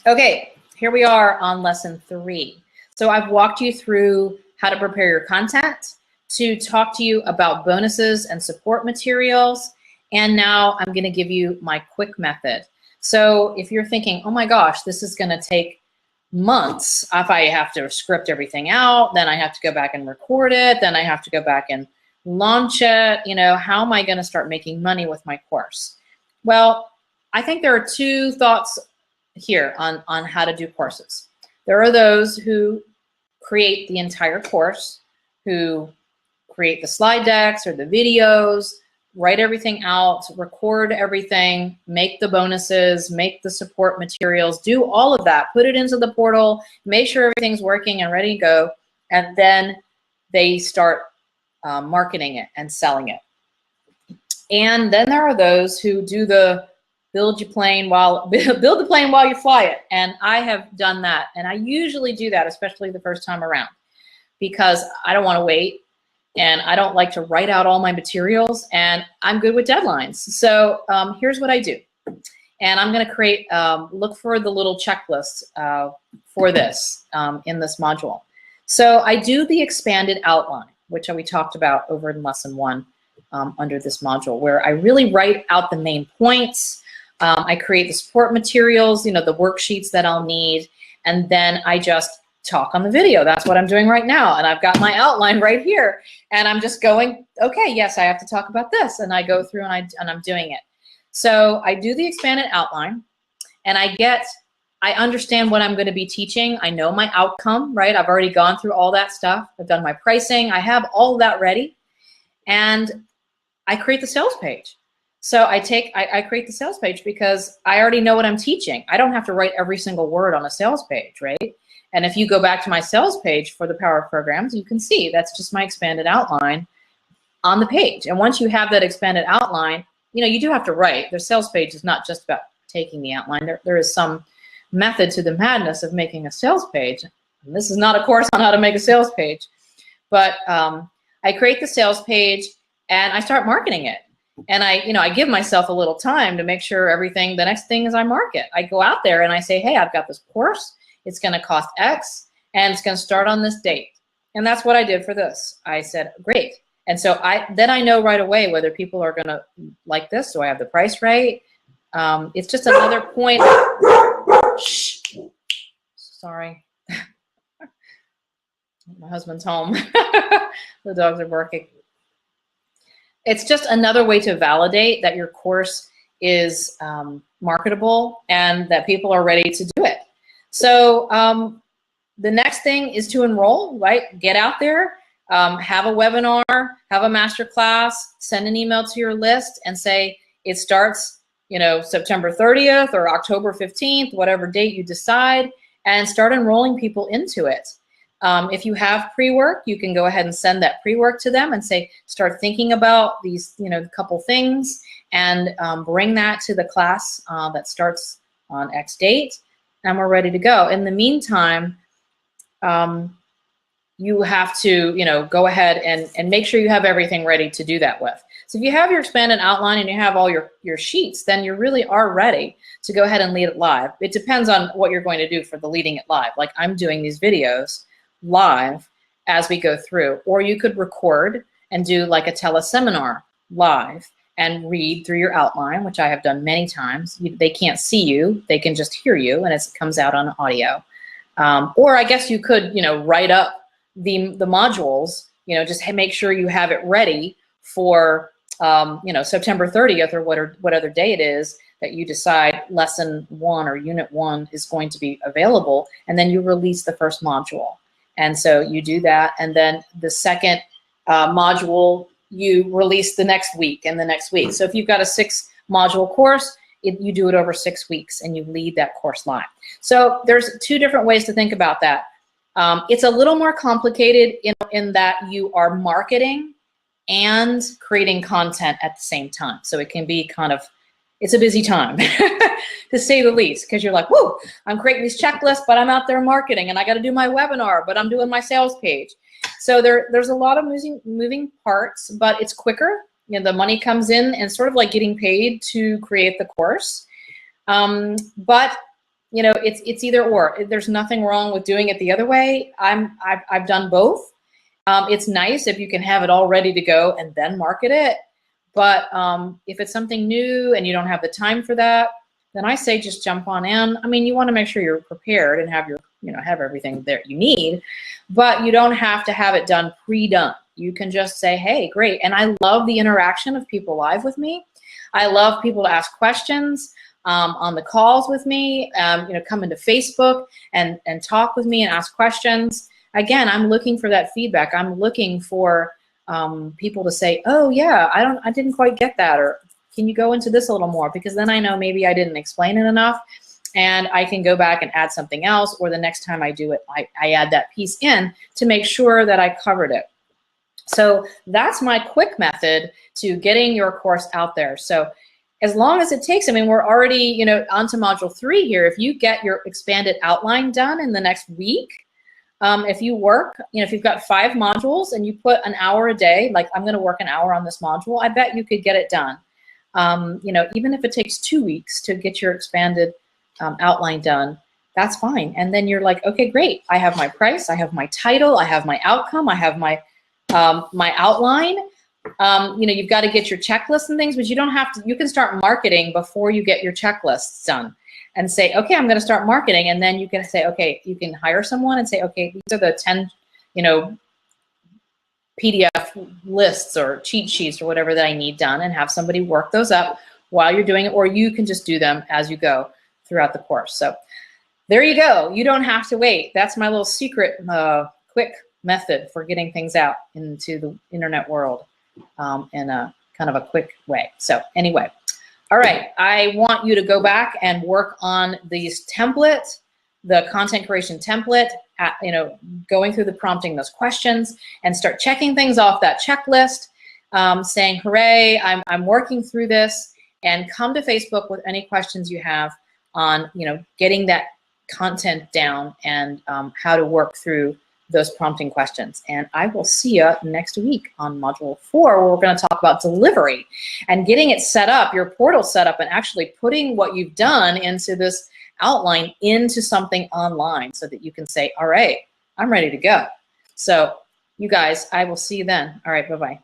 Okay, here we are on lesson 3. So I've walked you through how to prepare your content, to talk to you about bonuses and support materials, and now I'm going to give you my quick method. So if you're thinking, oh my gosh, this is going to take months, if I have to script everything out, then I have to go back and record it, then I have to go back and launch it, you know, how am I going to start making money with my course? Well, I think there are two thoughts here on how to do courses. There are those who create the entire course, who create the slide decks or the videos, write everything out, record everything, make the bonuses, make the support materials, do all of that, put it into the portal, make sure everything's working and ready to go, and then they start marketing it and selling it. And then there are those who do the build the plane while you fly it. And I have done that. And I usually do that, especially the first time around, because I don't want to wait. And I don't like to write out all my materials. And I'm good with deadlines. So here's what I do. And I'm going to create, look for the little checklist for this in this module. So I do the expanded outline, which we talked about over in lesson 1 under this module, where I really write out the main points. I create the support materials, you know, the worksheets that I'll need, and then I just talk on the video. That's what I'm doing right now. And I've got my outline right here, and I'm just going, okay, yes, I have to talk about this. And I go through and I'm doing it. So I do the expanded outline, and I understand what I'm going to be teaching. I know my outcome, right? I've already gone through all that stuff. I've done my pricing. I have all that ready. And I create the sales page. So I create the sales page because I already know what I'm teaching. I don't have to write every single word on a sales page, right? And if you go back to my sales page for the Power of Programs, you can see that's just my expanded outline on the page. And once you have that expanded outline, you know, you do have to write. The sales page is not just about taking the outline. There is some method to the madness of making a sales page. And this is not a course on how to make a sales page. But I create the sales page and I start marketing it. And I give myself a little time to make sure everything, the next thing is I market. I go out there and I say, hey, I've got this course. It's going to cost X and it's going to start on this date. And that's what I did for this. I said, great. And so then I know right away whether people are going to like this. Do I have the price right? It's just another point. Shh. Sorry. My husband's home. The dogs are barking. It's just another way to validate that your course is marketable and that people are ready to do it. So the next thing is to enroll, right? Get out there, have a webinar, have a master class, send an email to your list and say it starts, you know, September 30th or October 15th, whatever date you decide, and start enrolling people into it. If you have pre-work, you can go ahead and send that pre-work to them and say, start thinking about these, you know, couple things and bring that to the class that starts on X date, and we're ready to go. In the meantime, you have to, you know, go ahead and make sure you have everything ready to do that with. So if you have your expanded outline and you have all your sheets, then you really are ready to go ahead and lead it live. It depends on what you're going to do for the leading it live. Like I'm doing these videos live as we go through, or you could record and do like a teleseminar live and read through your outline, which I have done many times. They can't see you, they can just hear you, and it comes out on audio. Or I guess you could, you know, write up the modules, you know, just make sure you have it ready for, you know, September 30th or what other day it is that you decide lesson 1 or unit 1 is going to be available, and then you release the first module. And so you do that, and then the second module you release the next week and the next week. So if you've got a 6-module course, you do it over 6 weeks and you lead that course live. So there's 2 different ways to think about that. It's a little more complicated in that you are marketing and creating content at the same time. So it can be kind of, it's a busy time to say the least, because you're like, whoa, I'm creating these checklists, but I'm out there marketing and I got to do my webinar, but I'm doing my sales page. So there's a lot of moving parts, but it's quicker. You know, the money comes in and sort of like getting paid to create the course. But you know, it's either or. There's nothing wrong with doing it the other way. I've done both. It's nice if you can have it all ready to go and then market it. But if it's something new and you don't have the time for that, then I say just jump on in. I mean, you want to make sure you're prepared and have your, you know, have everything that you need, but you don't have to have it done pre-done. You can just say, hey, great. And I love the interaction of people live with me. I love people to ask questions on the calls with me, you know, come into Facebook and talk with me and ask questions. Again, I'm looking for that feedback. I'm looking for people to say, oh yeah, I didn't quite get that, or can you go into this a little more? Because then I know maybe I didn't explain it enough, and I can go back and add something else, or the next time I do it, I add that piece in to make sure that I covered it. So that's my quick method to getting your course out there. So as long as it takes, I mean, we're already, you know, onto module 3 here. If you get your expanded outline done in the next week, if you work, you know, if you've got 5 modules and you put an hour a day, like I'm going to work an hour on this module, I bet you could get it done. You know, even if it takes 2 weeks to get your expanded outline done, that's fine. And then you're like, okay, great. I have my price, I have my title, I have my outcome, I have my my outline. You know, you've got to get your checklist and things, but you don't have to. You can start marketing before you get your checklists done, and say, okay, I'm going to start marketing, and then you can say, okay, you can hire someone and say, okay, these are the 10, you know, PDF lists or cheat sheets or whatever that I need done, and have somebody work those up while you're doing it, or you can just do them as you go throughout the course. So there you go. You don't have to wait. That's my little secret, quick method for getting things out into the internet world in a kind of a quick way. So anyway, all right, I want you to go back and work on these templates, the content creation template, you know, going through the prompting those questions, and start checking things off that checklist, saying, hooray, I'm working through this, and come to Facebook with any questions you have on, you know, getting that content down and how to work through those prompting questions. And I will see you next week on module 4, where we're going to talk about delivery and getting it set up, your portal set up, and actually putting what you've done into this outline into something online so that you can say, all right, I'm ready to go. So you guys, I will see you then. All right, bye-bye.